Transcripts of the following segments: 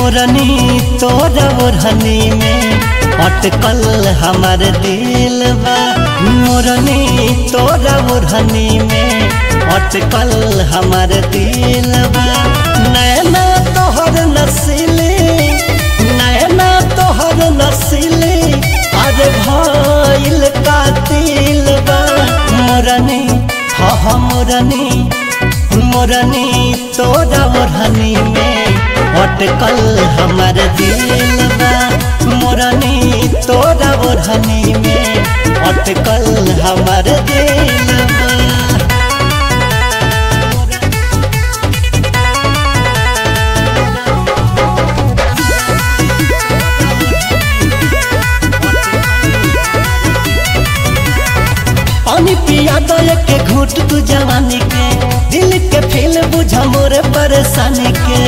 मोरनी तोरा ओढ़नी में अटकल हमार दिल बा। मोरनी तोरा ओढ़नी में अटकल हमार दिल बा। नैना तोहर नसीली, नैना तोहर नसीली, अरे भइल कातिल बा। मोरनी हाँ मोरनी, मोरनी तोरा ओढ़नी में अटकल हमार दिल बा। मोरनी तोरा ओढ़नी में अटकल हमार दिल बा। पानी पिया दो के घूट तू जवानी के, दिल के फील बुझा मोरे परेशानी के।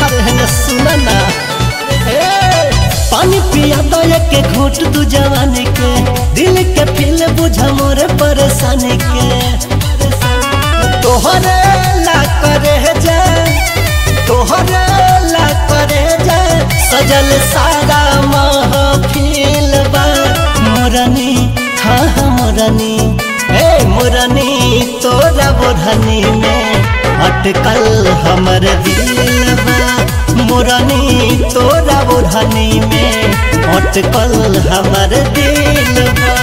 अरे सुना ना, पानी पिया दो के घूट तू जवानी के, दिल के फील बुझा मोरे परेशानी के। तोहरे ला करे जाए, तोहरे ला करे जाए, सजल सारा महफिल बा। मोरनी हाँ मोरनी, मोरनी तोरा ओढ़नी में अटकल हमर दिल बा। मोरनी तोरा ओढ़नी में अटकल हमर दिल बा।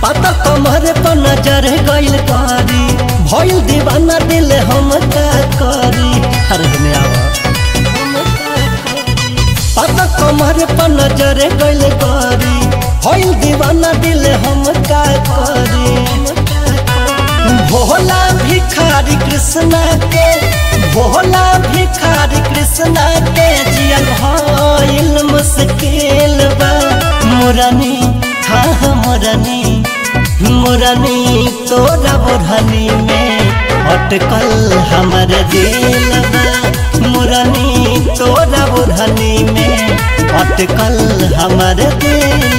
पता कमर पर नजर गइल कारी, भइल दीवाना दिल हम का करी। अरे आवा पता कमर पर नजर गइल कारी, भइल दीवाना दिल हम का करी। भोला भिखारी कृष्णा के, भोला भिखारी कृष्णा के, जियल भइल मुश्किल बा। मोरनी हाँ मोरनी, मोरनी तोरा ओढ़नी में अटकल हमर दिल बा। मोरनी तोरा ओढ़नी में अटकल हमर दिल।